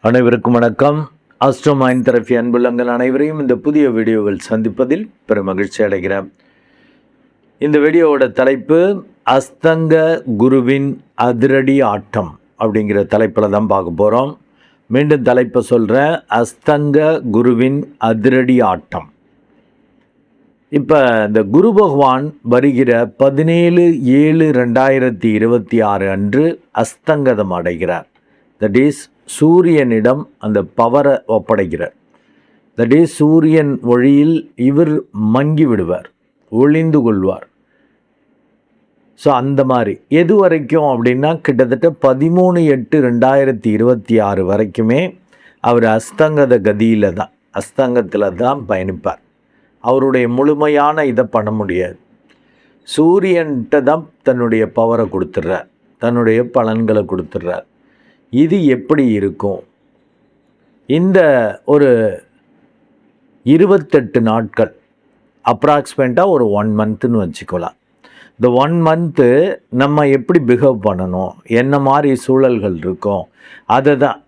அனைவருக்கும் வணக்கம். Astro mind therapy அன்புள்ளங்கள் அனைவரையும் இந்த புதிய வீடியோவில் சந்திப்பதில் பெரும் மகிழ்ச்சி அடைகிறேன். இந்த வீடியோவோட தலைப்பு அஸ்தங்க குருவின் அதிரடி ஆட்டம் அப்படிங்கிற தலைப்பில் தான் பார்க்க போகிறோம். மீண்டும் தலைப்பை சொல்கிறேன், அஸ்தங்க குருவின் அதிரடி ஆட்டம். இப்போ இந்த குரு பகவான் வருகிற 17/7/2026 அன்று அஸ்தங்கதம் அடைகிறார். தட் இஸ் சூரியனிடம் அந்த பவரை ஒப்படைக்கிறார். தட் இஸ் சூரியன் வழியில் இவர் மங்கி விடுவார், ஒளிந்து கொள்வார். ஸோ அந்த மாதிரி எது வரைக்கும் அப்படின்னா கிட்டத்தட்ட 13/8/2026 வரைக்குமே அவர் அஸ்தங்கத கதியில் தான், அஸ்தங்கத்தில் தான் பயணிப்பார். அவருடைய முழுமையான இதை பண்ண முடியாது. சூரியன்கிட்ட தான் தன்னுடைய பவரை கொடுத்துட்றார், தன்னுடைய பலன்களை கொடுத்துட்றார். இது எப்படி இருக்கும்? இந்த ஒரு 28 நாட்கள், அப்ராக்சிமேட்டாக ஒரு 1 மந்த்துன்னு வச்சுக்கலாம். இந்த 1 மந்த்து நம்ம எப்படி பிஹேவ் பண்ணணும், என்ன மாதிரி சூழல்கள் இருக்கும், அதை தான்.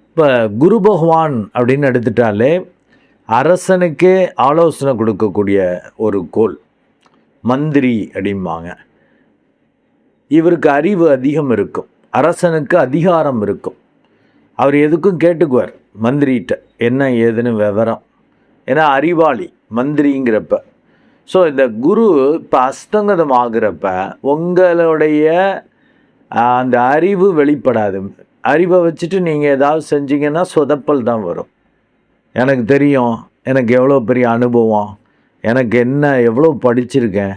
இப்போ குரு பகவான் அப்படின்னு எடுத்துட்டாலே அரசனுக்கே ஆலோசனை கொடுக்கக்கூடிய ஒரு கோள், மந்திரி அப்படிம்பாங்க. இவருக்கு அறிவு அதிகம் இருக்கும், அரசனுக்கு அதிகாரம் இருக்கும். அவர் எதுக்கும் கேட்டுக்குவார் மந்திரிகிட்ட, என்ன ஏதுன்னு விவரம். ஏன்னா அறிவாளி மந்திரிங்கிறப்ப. ஸோ இந்த குரு இப்போ அஸ்தங்கதம் ஆகிறப்ப உங்களுடைய அந்த அறிவு வெளிப்படாது. அறிவை வச்சுட்டு நீங்கள் ஏதாவது செஞ்சீங்கன்னா சொதப்பல் தான் வரும். எனக்கு தெரியும், எனக்கு எவ்வளோ பெரிய அனுபவம், எனக்கு என்ன எவ்வளோ படிச்சிருக்கேன்,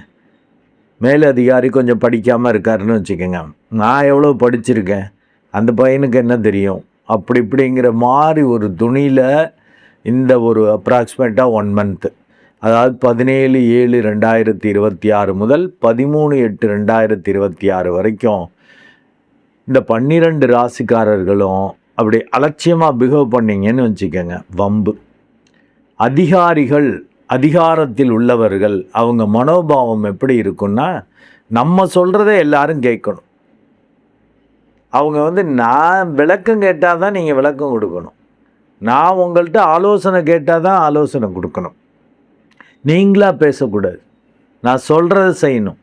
மேலதிகாரி கொஞ்சம் படிக்காமல் இருக்காருன்னு வச்சுக்கோங்க, நான் எவ்வளோ படிச்சிருக்கேன், அந்த பையனுக்கு என்ன தெரியும், அப்படி இப்படிங்கிற மாதிரி ஒரு துணியில் இந்த ஒரு அப்ராக்சிமேட்டாக 1 மந்த்து, அதாவது 17/7/2026 முதல் 13/8/2026 வரைக்கும் இந்த 12 ராசிக்காரர்களும் அப்படி அலட்சியமாக பிஹேவ் பண்ணிங்கன்னு வச்சுக்கோங்க, வம்பு. அதிகாரிகள், அதிகாரத்தில் உள்ளவர்கள், அவங்க மனோபாவம் எப்படி இருக்குன்னா, நம்ம சொல்கிறதே எல்லாரும் கேட்கணும். அவங்க நான் விளக்கம் கேட்டால் தான் நீங்கள் விளக்கம் கொடுக்கணும், நான் உங்கள்கிட்ட ஆலோசனை கேட்டால் தான் ஆலோசனை கொடுக்கணும். நீங்களாக பேசக்கூடாது, நான் சொல்கிறத செய்யணும்.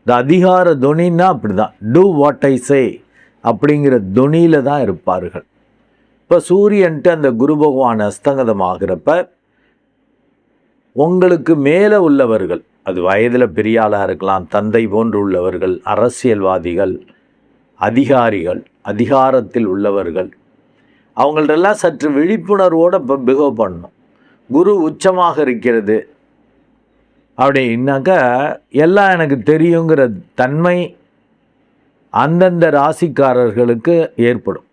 இந்த அதிகார துணின்னா அப்படி தான், டூ வாட் ஐ சே அப்படிங்கிற துணியில் தான் இருப்பார்கள். இப்போ சூரியன்ட்டு அந்த குரு பகவான் அஸ்தங்கதம் ஆகிறப்ப உங்களுக்கு மேலே உள்ளவர்கள், அது வயதில் பெரிய ஆளாக இருக்கலாம், தந்தை போன்று உள்ளவர்கள், அரசியல்வாதிகள், அதிகாரிகள், அதிகாரத்தில் உள்ளவர்கள், அவங்கள்டெல்லாம் சற்று விழிப்புணர்வோடு இப்போ பிஹேவ் பண்ணணும். குரு உச்சமாக இருக்கிறது அப்படின்னாக்கா எல்லாம் எனக்கு தெரியுங்கிற தன்மை அந்தந்த ராசிக்காரர்களுக்கு ஏற்படும்.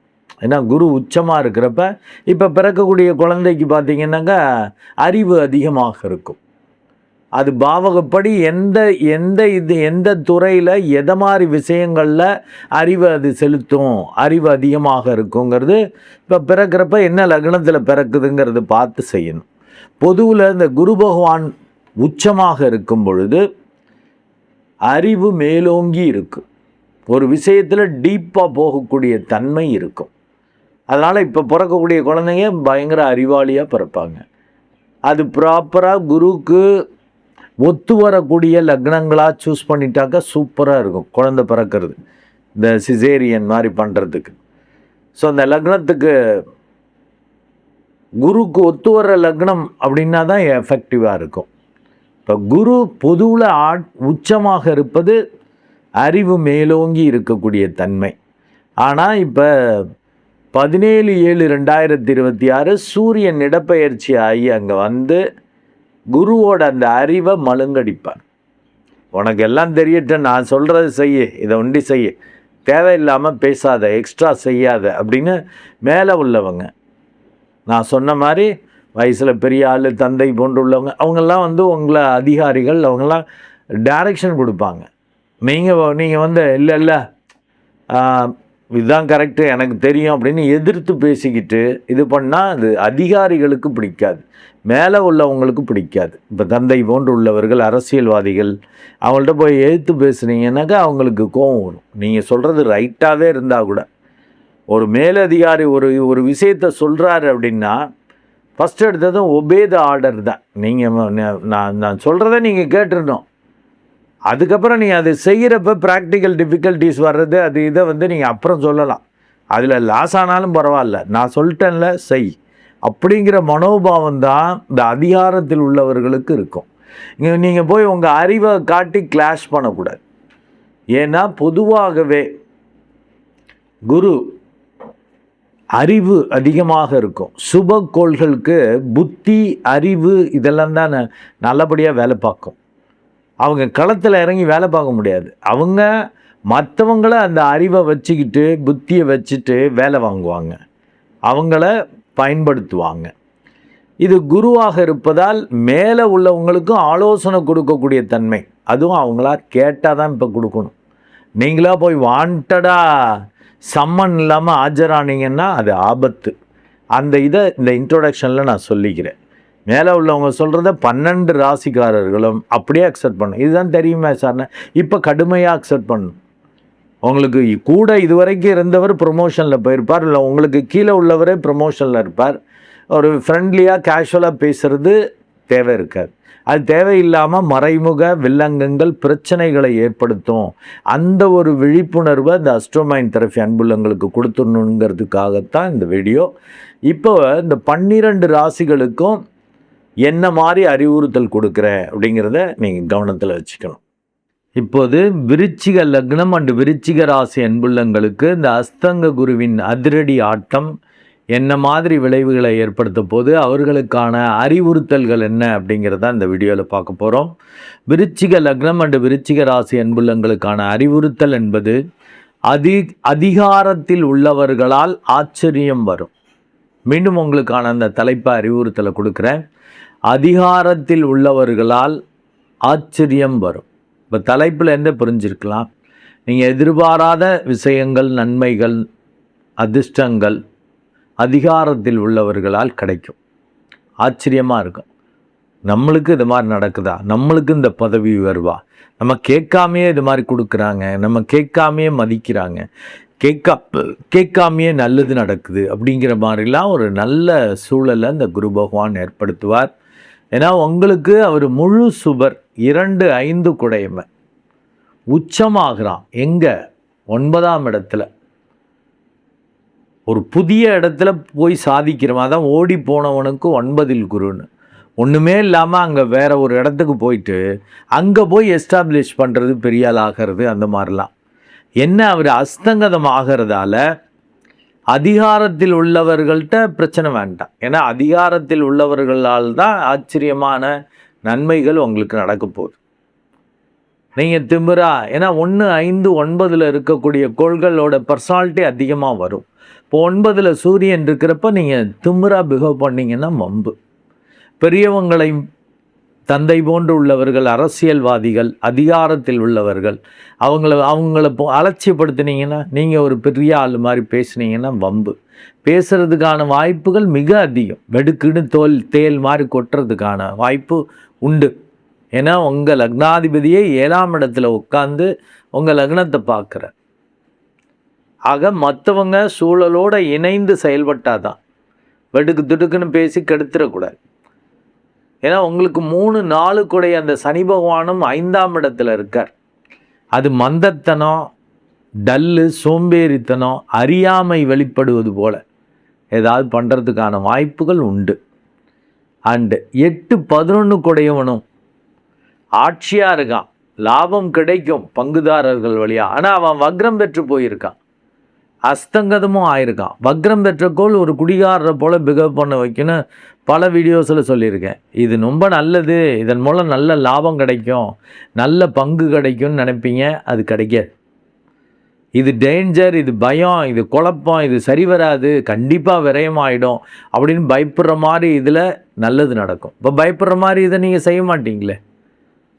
ஏன்னா குரு உச்சமாக இருக்கிறப்ப இப்போ பிறக்கக்கூடிய குழந்தைக்கு பார்த்திங்கன்னாக்கா அறிவு அதிகமாக இருக்கும். அது பாவகப்படி எந்த துறையில் எதை மாதிரி விஷயங்களில் அறிவு அது செலுத்தும், அறிவு அதிகமாக இருக்குங்கிறது இப்போ பிறக்கிறப்ப என்ன லக்னத்தில் பிறக்குதுங்கிறது பார்த்து செய்யணும். பொதுவில் இந்த குரு பகவான் உச்சமாக இருக்கும் பொழுது அறிவு மேலோங்கி இருக்கும், ஒரு விஷயத்தில் டீப்பாக போகக்கூடிய தன்மை இருக்கும். அதனால் இப்போ பிறக்கக்கூடிய குழந்தைங்க பயங்கர அறிவாளியாக பிறப்பாங்க. அது ப்ராப்பராக குருவுக்கு ஒத்து வரக்கூடிய லக்னங்களாக சூஸ் பண்ணிட்டாக்கா சூப்பராக இருக்கும் குழந்தை பிறக்கிறது, இந்த சிசேரியன் மாதிரி பண்ணுறதுக்கு. ஸோ அந்த லக்னத்துக்கு குருக்கு ஒத்து வர லக்னம் அப்படின்னா தான் எஃபெக்டிவாக இருக்கும். இப்போ குரு பொதுவில் உச்சமாக இருப்பது அறிவு மேலோங்கி இருக்கக்கூடிய தன்மை. ஆனால் இப்போ 17/7/2026 சூரியன் இடப்பெயர்ச்சி ஆகி அங்கே வந்து குருவோட அந்த அறிவை மழுங்கடிப்பார். உனக்கு எல்லாம் தெரியட்டும், நான் சொல்கிறது செய்ய, இதை ஒண்டி செய்ய, தேவையில்லாமல் பேசாத, எக்ஸ்ட்ரா செய்யாத அப்படின்னு மேலே உள்ளவங்க, நான் சொன்ன மாதிரி வயசில் பெரிய ஆள், தந்தை போன்று உள்ளவங்க, அவங்கெல்லாம் உங்களை அதிகாரிகள், அவங்கெல்லாம் டைரக்ஷன் கொடுப்பாங்க. நீங்கள் இல்லை இதுதான் கரெக்டு, எனக்கு தெரியும் அப்படின்னு எதிர்த்து பேசிக்கிட்டு இது பண்ணால் அது அதிகாரிகளுக்கு பிடிக்காது, மேலே உள்ளவங்களுக்கு பிடிக்காது. இப்போ தந்தை போன்று உள்ளவர்கள், அரசியல்வாதிகள், அவங்கள்ட்ட போய் எதிர்த்து பேசுனீங்கன்னாக்கா அவங்களுக்கு கோபம் வரும். நீங்கள் சொல்கிறது ரைட்டாகவே இருந்தால் கூட ஒரு மேலதிகாரி ஒரு விஷயத்தை சொல்கிறாரு அப்படின்னா ஃபஸ்ட் எடுத்ததும் ஒபே த ஆர்டர் தான். நீங்கள் நான் சொல்கிறத நீங்கள் கேட்டுருந்தோம். அதுக்கப்புறம் நீங்கள் அது செய்கிறப்ப ப்ராக்டிக்கல் டிஃபிகல்ட்டிஸ் வர்றது அது இதை நீங்கள் அப்புறம் சொல்லலாம். அதில் லாஸ் ஆனாலும் பரவாயில்ல, நான் சொல்லிட்டேன்ல செய் அப்படிங்கிற மனோபாவம் தான் இந்த அதிகாரத்தில் உள்ளவர்களுக்கு இருக்கும். நீங்கள் போய் உங்கள் அறிவை காட்டி கிளாஷ் பண்ணக்கூடாது. ஏன்னா பொதுவாகவே குரு அறிவு அதிகமாக இருக்கும். சுப கோள்களுக்கு புத்தி அறிவு இதெல்லாம் தான் நல்லபடியாக வேலை பார்க்கும். அவங்க களத்தில் இறங்கி வேலை பார்க்க முடியாது. அவங்க மற்றவங்கள அந்த அறிவை வச்சுக்கிட்டு புத்தியை வச்சுட்டு வேலை வாங்குவாங்க, அவங்கள பயன்படுத்துவாங்க. இது குருவாக இருப்பதால் மேலே உள்ளவங்களுக்கும் ஆலோசனை கொடுக்கக்கூடிய தன்மை. அதுவும் அவங்களா கேட்டால் தான் இப்போ கொடுக்கணும். நீங்களா போய் வாண்டடாக சம்மன் இல்லாமல் ஆஜரானீங்கன்னா அது ஆபத்து. அந்த இதை இந்த இன்ட்ரோடக்ஷனில் நான் சொல்லிக்கிறேன். மேலே உள்ளவங்க சொல்கிறத 12 ராசிக்காரர்களும் அப்படியே அக்செப்ட் பண்ணணும். இதுதான் தெரியுமா சார்னா இப்போ கடுமையாக அக்செப்ட் பண்ணணும். உங்களுக்கு கூட இதுவரைக்கும் இருந்தவர் ப்ரொமோஷனில் போயிருப்பார், இல்லை உங்களுக்கு கீழே உள்ளவரே ப்ரொமோஷனில் இருப்பார். ஒரு ஃப்ரெண்ட்லியாக கேஷுவலாக பேசுகிறது தேவை இருக்காது. அது தேவையில்லாமல் மறைமுக வில்லங்கங்கள் பிரச்சனைகளை ஏற்படுத்தும். அந்த ஒரு விழிப்புணர்வை இந்த அஸ்ட்ரோமைண்ட் தெரபி அன்புள்ளங்களுக்கு கொடுத்துடணுங்கிறதுக்காகத்தான் இந்த வீடியோ. இப்போ இந்த 12 ராசிகளுக்கும் என்ன மாதிரி அறிவுறுத்தல் கொடுக்குறேன் அப்படிங்கிறத நீங்கள் கவனத்தில் வச்சுக்கணும். இப்போது விருச்சிக லக்னம் அண்டு விருச்சிக ராசி அன்புள்ளங்களுக்கு இந்த அஸ்தங்க குருவின் அதிரடி ஆட்டம் என்ன மாதிரி விளைவுகளை ஏற்படுத்த போது அவர்களுக்கான அறிவுறுத்தல்கள் என்ன அப்படிங்கிறத இந்த வீடியோவில் பார்க்க போகிறோம். விருச்சிக லக்னம் அண்டு விருச்சிக ராசி அன்புள்ளங்களுக்கான அறிவுறுத்தல் என்பது அதிகாரத்தில் உள்ளவர்களால் ஆச்சரியம் வரும். மீண்டும் உங்களுக்கான அந்த தலைப்பை அறிவுறுத்தலை கொடுக்குறேன். அதிகாரத்தில் உள்ளவர்களால் ஆச்சரியம் வரும். இப்போ தலைப்பில் எந்த புரிஞ்சிருக்கலாம், நீங்கள் எதிர்பாராத விஷயங்கள், நன்மைகள், அதிர்ஷ்டங்கள் அதிகாரத்தில் உள்ளவர்களால் கிடைக்கும். ஆச்சரியமாக இருக்கும். நம்மளுக்கு இது மாதிரி நடக்குதா, நம்மளுக்கு இந்த பதவி வருவா, நம்ம கேட்காமையே இது மாதிரி கொடுக்குறாங்க, நம்ம கேட்காமையே மதிக்கிறாங்க, கேட்காமையே நல்லது நடக்குது அப்படிங்கிற மாதிரிலாம் ஒரு நல்ல சூழலை இந்த குரு பகவான் ஏற்படுத்துவார். ஏன்னா உங்களுக்கு அவர் முழு சுபர், 2-5 குடையமை உச்சமாகிறான். எங்கே? 9ஆம் இடத்துல. ஒரு புதிய இடத்துல போய் சாதிக்கிறவன் தான் ஓடி போனவனுக்கு 9இல் குருன்னு. ஒன்றுமே இல்லாமல் அங்கே வேற ஒரு இடத்துக்கு போயிட்டு அங்கே போய் எஸ்டாப்ளிஷ் பண்ணுறது, பெரிய ஆள் ஆகிறது, அந்த மாதிரிலாம். என்ன அவர் அஸ்தங்கதம் ஆகிறதால அதிகாரத்தில் உள்ளவர்கள்ட்ட பிரச்சனை வேண்டாம். ஏன்னா அதிகாரத்தில் உள்ளவர்களால் தான் ஆச்சரியமான நன்மைகள் உங்களுக்கு நடக்க போகுது. நீங்கள் திமிரா, ஏன்னா 1, 5, 9 இருக்கக்கூடிய கோள்களோட பர்சனாலிட்டி அதிகமாக வரும். இப்போ 9 சூரியன் இருக்கிறப்ப நீங்கள் திமிரா பிஹேவ் பண்ணிங்கன்னா வம்பு. பெரியவங்களை தந்தை போன்று உள்ளவர்கள், அரசியல்வாதிகள், அதிகாரத்தில் உள்ளவர்கள், அவங்கள அலட்சியப்படுத்தினீங்கன்னா, நீங்கள் ஒரு பெரிய ஆள் மாதிரி பேசுனீங்கன்னா வம்பு. பேசுகிறதுக்கான வாய்ப்புகள் மிக அதிகம். வெடுக்குன்னு தேல் மாதிரி கொட்டுறதுக்கான வாய்ப்பு உண்டு. ஏன்னா உங்கள் லக்னாதிபதியே 7ஆம் இடத்துல உட்காந்து உங்கள் லக்னத்தை பார்க்குற. ஆக மற்றவங்க சூழலோடு இணைந்து செயல்பட்டாதான். வெடுக்கு துடுக்குன்னு பேசி கெடுத்துடக்கூடாது. ஏன்னா உங்களுக்கு 3-4 கூடைய அந்த சனி பகவானும் 5ஆம் இடத்துல இருக்கார். அது மந்தத்தனம், டல்லு, சோம்பேறித்தனம், அறியாமை வெளிப்படுவது போல ஏதாவது பண்ணுறதுக்கான வாய்ப்புகள் உண்டு. அண்டு 8-11 கூடையவனும் ஆட்சியாக இருக்கான். லாபம் கிடைக்கும் பங்குதாரர்கள் வழியாக. ஆனால் அவன் வக்ரம் பெற்று போயிருக்கான், அஸ்தங்கதமும் ஆயிருக்கான். வக்ரம் பெற்ற கோள் ஒரு குடிகாரரை போல் பிஹேவ் பண்ண வைக்கணும். பல வீடியோஸில் சொல்லியிருக்கேன். இது ரொம்ப நல்லது, இதன் மூலம் நல்ல லாபம் கிடைக்கும், நல்ல பங்கு கிடைக்கும்னு நினைப்பீங்க. அது கிடைக்காது. இது டேஞ்சர், இது பயம், இது குழப்பம், இது சரி வராது, கண்டிப்பாக விரயமாயிடும் அப்படின்னு பயப்படுற மாதிரி இதில் நல்லது நடக்கும். இப்போ பயப்படுற மாதிரி இதை நீங்கள் செய்ய மாட்டீங்களே.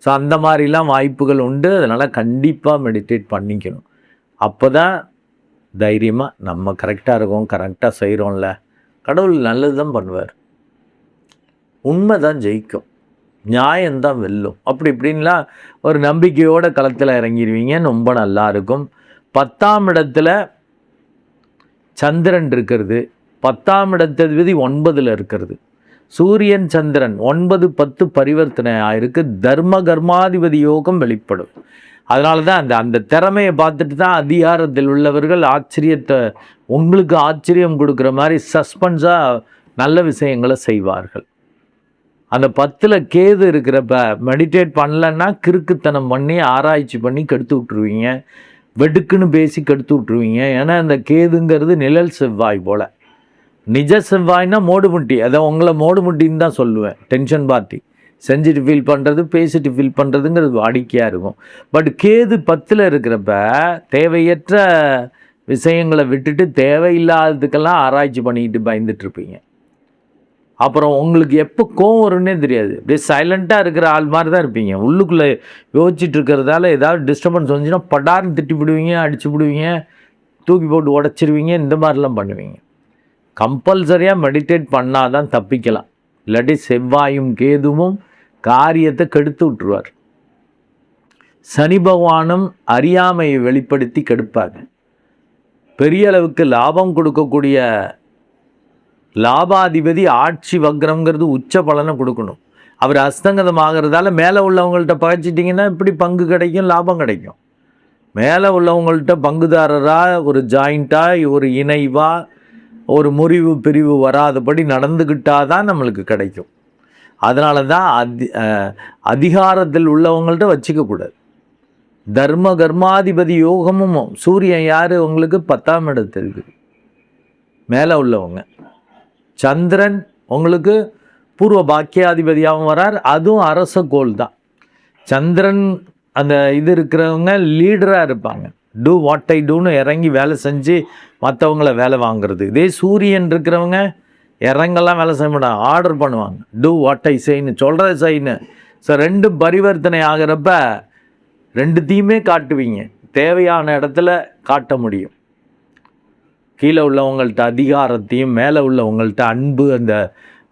ஸோ அந்த மாதிரிலாம் வாய்ப்புகள் உண்டு. அதனால் கண்டிப்பாக மெடிடேட் பண்ணிக்கணும். அப்போ தான் தைரியமாக நம்ம கரெக்டாக இருக்கோம், கரெக்டாக செய்கிறோம்ல, கடவுள் நல்லது தான் பண்ணுவார். உண்மை தான் ஜெயிக்கும், நியாயம்தான் வெல்லும். அப்படி இப்படின்லாம் ஒரு நம்பிக்கையோடு களத்தில் இறங்கிடுவீங்க. ரொம்ப நல்லா இருக்கும். 10ஆம் இடத்துல சந்திரன் இருக்கிறது, 10ஆம் இடத்ததிபதி 9ல் இருக்கிறது, சூரியன் சந்திரன் 9, 10 பரிவர்த்தனை ஆயிருக்கு. தர்ம கர்மாதிபதி யோகம் வெளிப்படும். அதனால தான் அந்த திறமையை பார்த்துட்டு தான் அதிகாரத்தில் உள்ளவர்கள் உங்களுக்கு ஆச்சரியம் கொடுக்குற மாதிரி சஸ்பென்ஸாக நல்ல விஷயங்களை செய்வார்கள். அந்த 10ல் கேது இருக்கிறப்ப மெடிடேட் பண்ணலன்னா கிறுக்குத்தனம் பண்ணி ஆராய்ச்சி பண்ணி கெடுத்து விட்ருவீங்க, வெடுக்குன்னு பேசி கெடுத்து விட்ருவீங்க. ஏன்னா அந்த கேதுங்கிறது நிழல் செவ்வாய் போல். நிஜ செவ்வாய்னா மோடுமுட்டி, அதை உங்களை மோடுமுட்டின்னு தான் சொல்லுவேன். டென்ஷன் பார்ட்டி, செஞ்சுட்டு ஃபீல் பண்ணுறது, பேசிட்டு ஃபீல் பண்ணுறதுங்கிறது வாடிக்கையாக இருக்கும். பட் கேது 10ல் இருக்கிறப்ப தேவையற்ற விஷயங்களை விட்டுட்டு தேவையில்லாததுக்கெல்லாம் ஆராய்ச்சி பண்ணிக்கிட்டு பயந்துட்டுருப்பீங்க. அப்புறம் உங்களுக்கு எப்போ கோவம் வரும்னே தெரியாது. அப்படியே சைலண்ட்டாக இருக்கிற ஆள் மாதிரி தான் இருப்பீங்க. உள்ளுக்குள்ளே யோசிச்சுட்டு இருக்கிறதால ஏதாவது டிஸ்டர்பன்ஸ் வந்துச்சுன்னா படார்னு திட்டி விடுவீங்க, அடிச்சு விடுவீங்க, தூக்கி போட்டு உடச்சிருவீங்க. இந்த மாதிரிலாம் பண்ணுவீங்க. கம்பல்சரியாக மெடிடேட் பண்ணால் தான் தப்பிக்கலாம். இல்லாட்டி செவ்வாயும் கேதுவும் காரியத்தை கெடுத்து விட்டுருவார். சனி பகவானும் அறியாமையை வெளிப்படுத்தி கெடுப்பாங்க. பெரிய அளவுக்கு லாபம் கொடுக்கக்கூடிய லாபாதிபதி ஆட்சி வக்ரங்கிறது உச்ச பலனை கொடுக்கணும். அவர் அஸ்தங்கதம் ஆகிறதால மேலே உள்ளவங்கள்ட்ட பகைச்சிட்டிங்கன்னா இப்படி பங்கு கிடைக்கும், லாபம் கிடைக்கும். மேலே உள்ளவங்கள்ட்ட பங்குதாரராக ஒரு ஜாயிண்ட்டாக ஒரு இணைவாக ஒரு முறிவு பிரிவு வராதபடி நடந்துக்கிட்டால் தான் நம்மளுக்கு கிடைக்கும். அதனால தான் அதிகாரத்தில் உள்ளவங்கள்ட்ட வச்சுக்கக்கூடாது. தர்ம கர்மாதிபதி யோகமும் சூரியன் யார் உங்களுக்கு 10ஆம் இடத்துல இருக்குது, மேலே உள்ளவங்க. சந்திரன் உங்களுக்கு பூர்வ பாக்கியாதிபதியாகவும் வரார், அதுவும் அரச கோள் தான். சந்திரன் அந்த இது இருக்கிறவங்க லீடராக இருப்பாங்க. டூ வாட் ஐ டூன்னு இறங்கி வேலை செஞ்சு மற்றவங்கள வேலை வாங்குறது. இதே சூரியன் இருக்கிறவங்க இறங்கெல்லாம் வேலை செய்ய மாட்டாங்க, ஆர்டர் பண்ணுவாங்க. டூ வாட் ஐ செய்யு, சொல்கிறத செய்யு. ஸோ 2 பரிவர்த்தனை ஆகிறப்ப 2த்தையுமே காட்டுவீங்க. தேவையான இடத்துல காட்ட முடியும். கீழே உள்ளவங்கள்ட்ட அதிகாரத்தையும் மேலே உள்ளவங்கள்ட்ட அன்பு,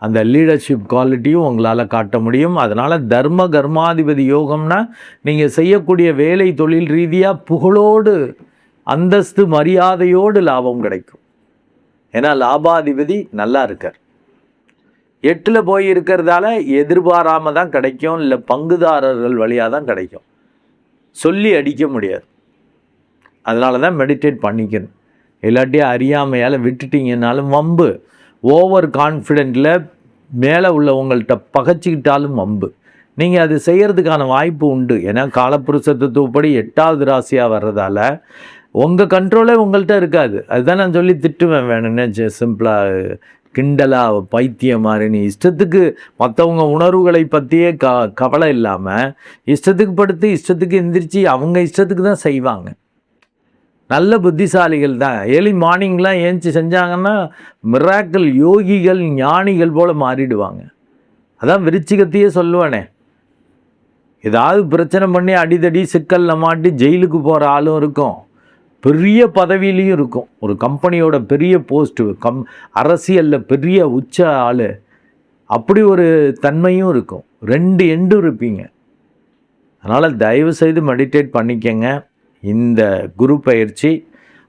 அந்த லீடர்ஷிப் குவாலிட்டியும் உங்களால் காட்ட முடியும். அதனால் தர்ம கர்மாதிபதி யோகம்னா நீங்கள் செய்யக்கூடிய வேலை தொழில் ரீதியாக புகழோடு அந்தஸ்து மரியாதையோடு லாபம் கிடைக்கும். ஏன்னா லாபாதிபதி நல்லா இருக்கார். 8ல் போய் இருக்கிறதால எதிர்பாராமல் தான் கிடைக்கும், இல்லை பங்குதாரர்கள் வழியாக தான் கிடைக்கும். சொல்லி அடிக்க முடியாது. அதனால தான் மெடிடேட் பண்ணிக்கணும். இல்லாட்டி அறியாமையால் விட்டுட்டிங்கன்னாலும் வம்பு. ஓவர் கான்ஃபிடென்ட்டில் மேலே உள்ளவங்கள்ட்ட பகைச்சிக்கிட்டாலும் வம்பு. நீங்கள் அது செய்கிறதுக்கான வாய்ப்பு உண்டு. ஏன்னா காலப்புருஷ தத்துவப்படி 8வது ராசியாக வர்றதால உங்கள் கண்ட்ரோலே உங்கள்கிட்ட இருக்காது. அதுதான் நான் சொல்லி திட்டுவேன், வேணும்னு சிம்பிளாக கிண்டலாக பைத்தியம் மாதிரி நீ இஷ்டத்துக்கு மற்றவங்க உணர்வுகளை பற்றியே கவலை இல்லாமல் இஷ்டத்துக்கு படுத்து இஷ்டத்துக்கு எந்திரிச்சு அவங்க இஷ்டத்துக்கு தான் செய்வாங்க. நல்ல புத்திசாலிகள் தான். ஏர்லி மார்னிங்லாம் ஏஞ்சி செஞ்சாங்கன்னா மிராக்கிள் யோகிகள் ஞானிகள் போல் மாறிடுவாங்க. அதான் விருச்சிகத்தையே சொல்லுவானே, ஏதாவது பிரச்சனை பண்ணி அடிதடி சிக்கலில் மாட்டி ஜெயிலுக்கு போகிற ஆளும் இருக்கும், பெரிய பதவியிலையும் இருக்கும். ஒரு கம்பெனியோட பெரிய போஸ்ட்டு, அரசியலில் பெரிய உச்ச ஆள், அப்படி ஒரு தன்மையும் இருக்கும். 2 எண்டும் இருப்பீங்க. அதனால் தயவு செய்து மெடிடேட் பண்ணிக்கங்க. இந்த குரு பயிற்சி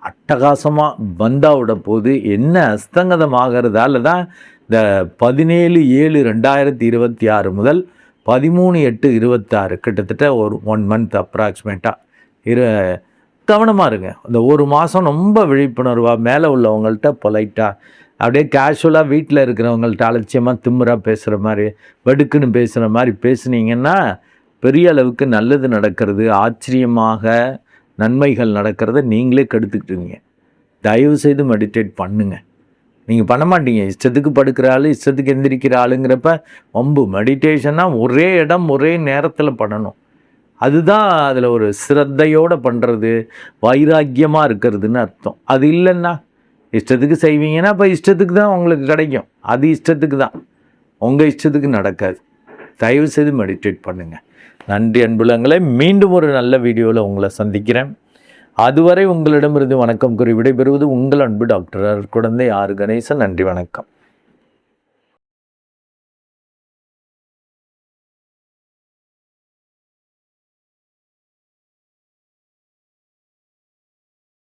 அட்டகாசமாக வந்தாவிட போது என்ன அஸ்தங்கதம் ஆகிறதால தான் இந்த 17/7/2026 முதல் 13/8/26 கிட்டத்தட்ட ஒரு 1 மந்த் அப்ராக்சிமேட்டாக கவனமாக இருங்க. இந்த ஒரு மாதம் ரொம்ப விழிப்புணர்வாக மேலே உள்ளவங்கள்ட்ட பொலைட்டாக அப்படியே கேஷுவலாக வீட்டில் இருக்கிறவங்கள்ட்ட அலட்சியமாக திமிராக பேசுகிற மாதிரி வெடுக்குன்னு பேசுகிற மாதிரி பேசுனீங்கன்னா பெரிய அளவுக்கு நல்லது நடக்கிறது, ஆச்சரியமாக நன்மைகள் நடக்கிறத நீங்களே கெடுத்துக்கிட்டுருங்க. தயவு செய்து மெடிடேட் பண்ணுங்கள். நீங்கள் பண்ண மாட்டீங்க. இஷ்டத்துக்கு படுக்கிற ஆள், இஷ்டத்துக்கு எந்திரிக்கிற ஆளுங்கிறப்ப வம்பு. மெடிடேஷன்னா ஒரே இடம் ஒரே நேரத்தில் பண்ணணும். அதுதான் அதில் ஒரு சிரத்தையோடு பண்ணுறது, வைராக்கியமாக இருக்கிறதுன்னு அர்த்தம். அது இல்லைன்னா இஷ்டத்துக்கு செய்வீங்கன்னா அப்போ இஷ்டத்துக்கு தான் உங்களுக்கு கிடைக்கும். அது இஷ்டத்துக்கு தான், உங்கள் இஷ்டத்துக்கு நடக்காது. தயவு செய்து மெடிடேட் பண்ணுங்கள். நன்றி அன்புள்ளங்களே. மீண்டும் ஒரு நல்ல வீடியோவில் உங்களை சந்திக்கிறேன். அதுவரை உங்களிடமிருந்து வணக்கம் கூறி விடைபெறுவது உங்கள் அன்பு டாக்டர் குழந்தை ஆர் கணேசன். நன்றி, வணக்கம்.